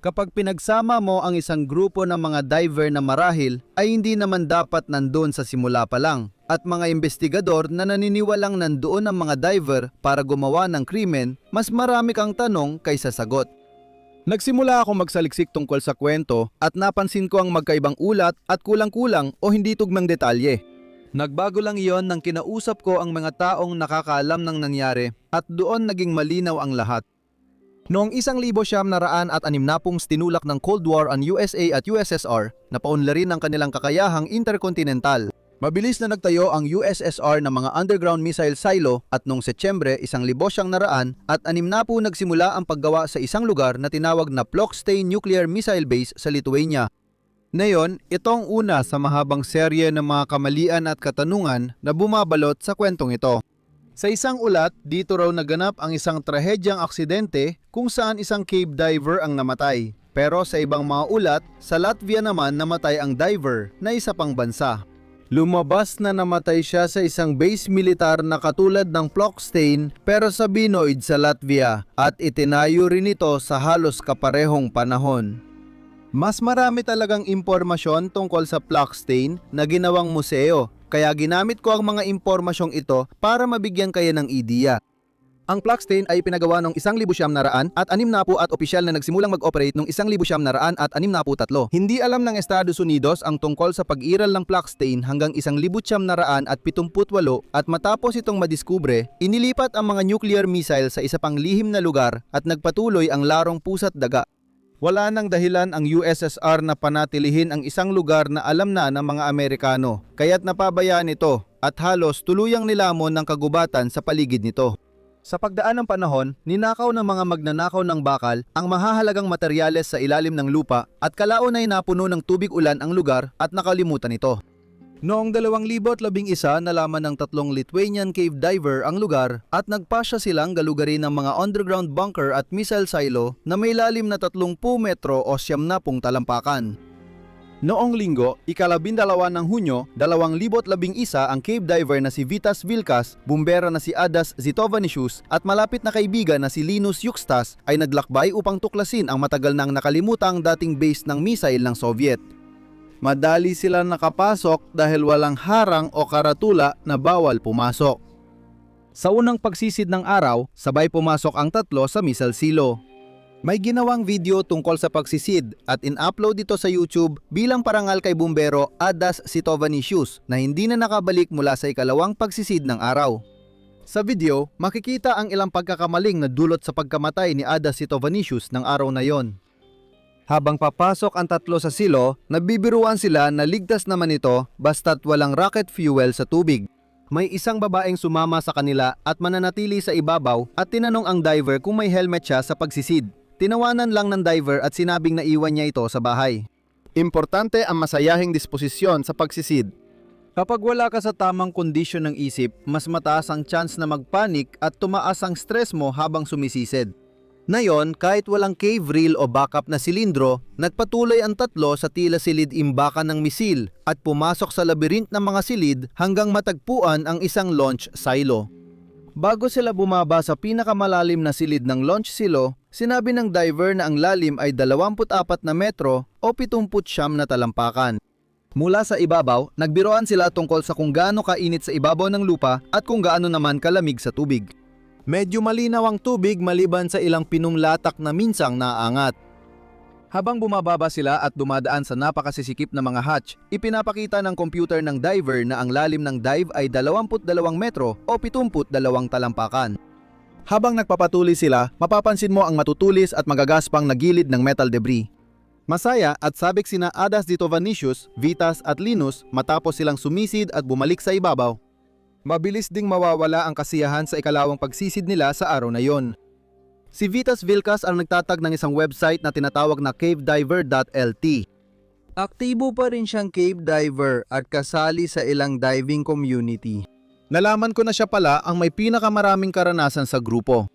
Kapag pinagsama mo ang isang grupo ng mga diver na marahil ay hindi naman dapat nandoon sa simula pa lang at mga investigador na naniniwalang nandoon ang mga diver para gumawa ng krimen, mas marami kang tanong kaysa sagot. Nagsimula ako magsaliksik tungkol sa kwento at napansin ko ang magkaibang ulat at kulang-kulang o hindi tugmang detalye. Nagbago lang iyon nang kinausap ko ang mga taong nakakaalam ng nangyari at doon naging malinaw ang lahat. Noong 1960 tinulak ng Cold War ang USA at USSR, napaunlarin ang kanilang kakayahang interkontinental. Mabilis na nagtayo ang USSR ng mga underground missile silo at noong Setyembre 1960 nagsimula ang paggawa sa isang lugar na tinawag na Plockstein Nuclear Missile Base sa Lithuania. Ngayon, itong una sa mahabang serye ng mga kamalian at katanungan na bumabalot sa kwentong ito. Sa isang ulat, dito raw naganap ang isang trahedyang aksidente kung saan isang cave diver ang namatay. Pero sa ibang mga ulat, sa Latvia naman namatay ang diver na isa pang bansa. Lumabas na namatay siya sa isang base militar na katulad ng Plockstein pero sa Binoid sa Latvia at itinayo rin ito sa halos kaparehong panahon. Mas marami talagang impormasyon tungkol sa Plockstein na ginawang museo. Kaya ginamit ko ang mga impormasyong ito para mabigyan kayo ng ideya. Ang Plockstein ay pinagawa noong 1960 at opisyal na nagsimulang mag-operate noong 1963. Hindi alam ng Estados Unidos ang tungkol sa pag-iral ng Plockstein hanggang 1978 at matapos itong madiskubre, inilipat ang mga nuclear missile sa isa pang lihim na lugar at nagpatuloy ang larong pusa't daga. Wala nang dahilan ang USSR na panatilihin ang isang lugar na alam na ng mga Amerikano, kaya't napabayaan ito at halos tuluyang nilamon ng kagubatan sa paligid nito. Sa pagdaan ng panahon, ninakaw ng mga magnanakaw ng bakal ang mahahalagang materyales sa ilalim ng lupa at kalaon ay napuno ng tubig ulan ang lugar at nakalimutan ito. Noong 2011, nalaman ng 3 Lithuanian cave diver ang lugar at nagpasya silang galugarin ng mga underground bunker at missile silo na may lalim na 30 metro o 70 talampakan. Noong Linggo, 12 ng Hunyo, 2011 ang cave diver na si Vitas Vilkas, bumbera na si Adas Zitovanisius at malapit na kaibigan na si Linus Yukstas ay naglakbay upang tuklasin ang matagal nang nakalimutang dating base ng missile ng Soviet. Madali sila nakapasok dahil walang harang o karatula na bawal pumasok. Sa unang pagsisid ng araw, sabay pumasok ang 3 sa missile silo. May ginawang video tungkol sa pagsisid at in-upload ito sa YouTube bilang parangal kay bumbero Adas Zitovanisius na hindi na nakabalik mula sa ikalawang pagsisid ng araw. Sa video, makikita ang ilang pagkakamaling na dulot sa pagkamatay ni Adas Zitovanisius ng araw na yon. Habang papasok ang 3 sa silo, nabibiruan sila na ligtas naman ito basta't walang rocket fuel sa tubig. May isang babaeng sumama sa kanila at mananatili sa ibabaw at tinanong ang diver kung may helmet siya sa pagsisid. Tinawanan lang ng diver at sinabing naiwan niya ito sa bahay. Importante ang masayahing disposisyon sa pagsisid. Kapag wala ka sa tamang kondisyon ng isip, mas mataas ang chance na magpanik at tumaas ang stress mo habang sumisisid. Ngayon, kahit walang cave reel o backup na silindro, nagpatuloy ang 3 sa tila silid imbakan ng misil at pumasok sa labirint ng mga silid hanggang matagpuan ang isang launch silo. Bago sila bumaba sa pinakamalalim na silid ng launch silo, sinabi ng diver na ang lalim ay 24 na metro o 79 na talampakan. Mula sa ibabaw, nagbiroan sila tungkol sa kung gaano kainit sa ibabaw ng lupa at kung gaano naman kalamig sa tubig. Medyo malinaw ang tubig maliban sa ilang pinumlatak na minsang naaangat. Habang bumababa sila at dumadaan sa napakasisikip na mga hatch, ipinapakita ng computer ng diver na ang lalim ng dive ay 22 metro o 72 talampakan. Habang nagpapatuloy sila, mapapansin mo ang matutulis at magagaspang na gilid ng metal debris. Masaya at sabik sina Adas Zitovanisius, Vitas at Linus matapos silang sumisid at bumalik sa ibabaw. Mabilis ding mawawala ang kasiyahan sa ikalawang pagsisid nila sa araw na yon. Si Vitas Vilkas ang nagtatag ng isang website na tinatawag na cavediver.lt. Aktibo pa rin siyang cave diver at kasali sa ilang diving community. Nalaman ko na siya pala ang may pinakamaraming karanasan sa grupo.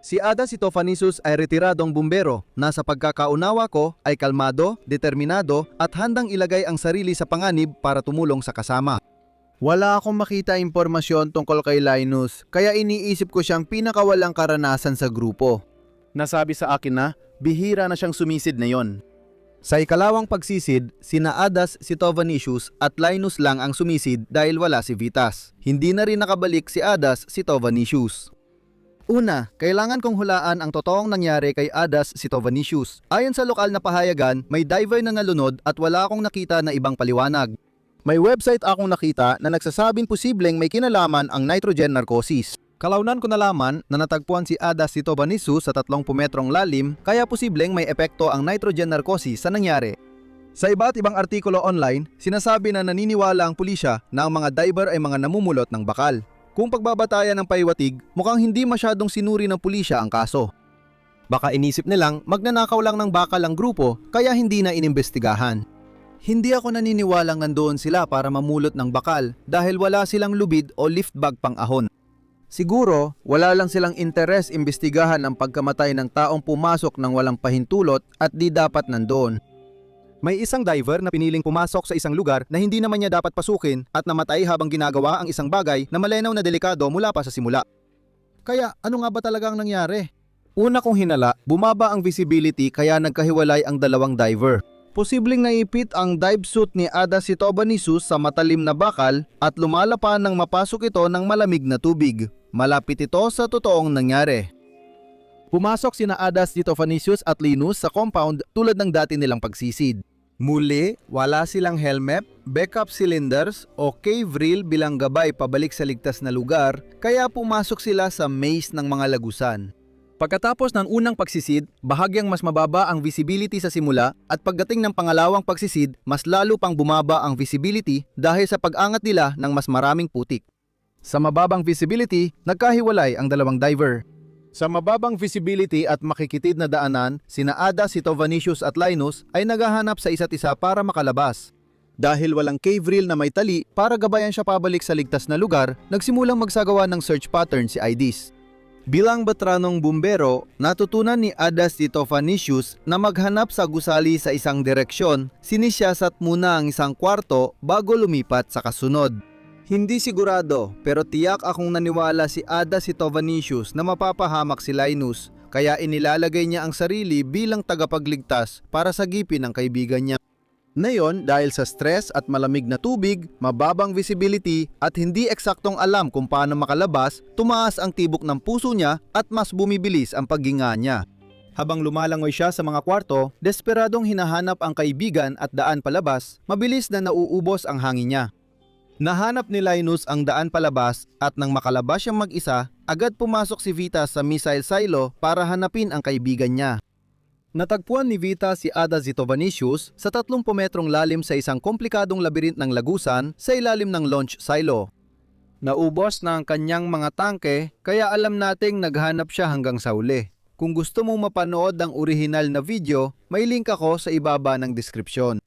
Si Adas Zitovanisius ay retiradong bumbero na sa pagkakaunawa ko ay kalmado, determinado at handang ilagay ang sarili sa panganib para tumulong sa kasama. Wala akong makita impormasyon tungkol kay Linus, kaya iniisip ko siyang pinakawalang karanasan sa grupo. Nasabi sa akin na bihira na siyang sumisid na yon. Sa ikalawang pagsisid, sina Adas, Sitovanicius at Linus lang ang sumisid dahil wala si Vitas. Hindi na rin nakabalik si Adas, Sitovanicius. Una, kailangan kong hulaan ang totoong nangyari kay Adas, Sitovanicius. Ayon sa lokal na pahayagan, may diver na nalunod at wala akong nakita na ibang paliwanag. May website akong nakita na nagsasabing posibleng may kinalaman ang nitrogen narcosis. Kalaunan ko nalaman na natagpuan si Adas Sitovanicius sa 30 metrong lalim, kaya posibleng may epekto ang nitrogen narcosis sa nangyari. Sa iba't ibang artikulo online, sinasabi na naniniwala ang pulisya na ang mga diver ay mga namumulot ng bakal. Kung pagbabatayan ng paiwatig, mukhang hindi masyadong sinuri ng pulisya ang kaso. Baka inisip nilang magnanakaw lang ng bakal ang grupo kaya hindi na inimbestigahan. Hindi ako naniniwalang nandoon sila para mamulot ng bakal dahil wala silang lubid o lift bag pang ahon. Siguro, wala lang silang interes imbestigahan ang pagkamatay ng taong pumasok ng walang pahintulot at di dapat nandoon. May isang diver na piniling pumasok sa isang lugar na hindi naman niya dapat pasukin at namatay habang ginagawa ang isang bagay na malinaw na delikado mula pa sa simula. Kaya ano nga ba talaga ang nangyari? Una kong hinala, bumaba ang visibility kaya nagkahiwalay ang dalawang diver. Posibleng naipit ang dive suit ni Adas Sitovanicius sa matalim na bakal at lumalapan nang mapasok ito ng malamig na tubig. Malapit ito sa totoong nangyari. Pumasok sina Adas Sitovanicius at Linus sa compound tulad ng dati nilang pagsisid. Muli, wala silang helmet, backup cylinders o cave reel bilang gabay pabalik sa ligtas na lugar, kaya pumasok sila sa maze ng mga lagusan. Pagkatapos ng unang pagsisid, bahagyang mas mababa ang visibility sa simula at pagdating ng pangalawang pagsisid, mas lalo pang bumaba ang visibility dahil sa pag-angat nila ng mas maraming putik. Sa mababang visibility, nagkahiwalay ang dalawang diver. Sa mababang visibility at makikitid na daanan, sina Adas, Sitovanicius at Linus ay naghahanap sa isa't isa para makalabas. Dahil walang cave reel na may tali para gabayan siya pabalik sa ligtas na lugar, nagsimulang magsagawa ng search pattern si Aidis. Bilang veteranong bumbero, natutunan ni Adas Sitovanicius na maghanap sa gusali sa isang direksyon, sinisyasat muna ang isang kwarto bago lumipat sa kasunod. Hindi sigurado pero tiyak akong naniwala si Adas Sitovanicius na mapapahamak si Linus, kaya inilalagay niya ang sarili bilang tagapagligtas para sagipin ang kaibigan niya. Ngayon, dahil sa stress at malamig na tubig, mababang visibility at hindi eksaktong alam kung paano makalabas, tumaas ang tibok ng puso niya at mas bumibilis ang paghinga niya. Habang lumalangoy siya sa mga kwarto, desperadong hinahanap ang kaibigan at daan palabas, mabilis na nauubos ang hangin niya. Nahanap ni Linus ang daan palabas at nang makalabas siyang mag-isa, agad pumasok si Vitas sa missile silo para hanapin ang kaibigan niya. Natagpuan ni Vitas si Adas Sitovanicius sa 30 metrong lalim sa isang komplikadong labirint ng lagusan sa ilalim ng launch silo. Naubos na ang kanyang mga tangke kaya alam nating naghanap siya hanggang sa huli. Kung gusto mong mapanood ang orihinal na video, may link ako sa ibaba ng deskripsyon.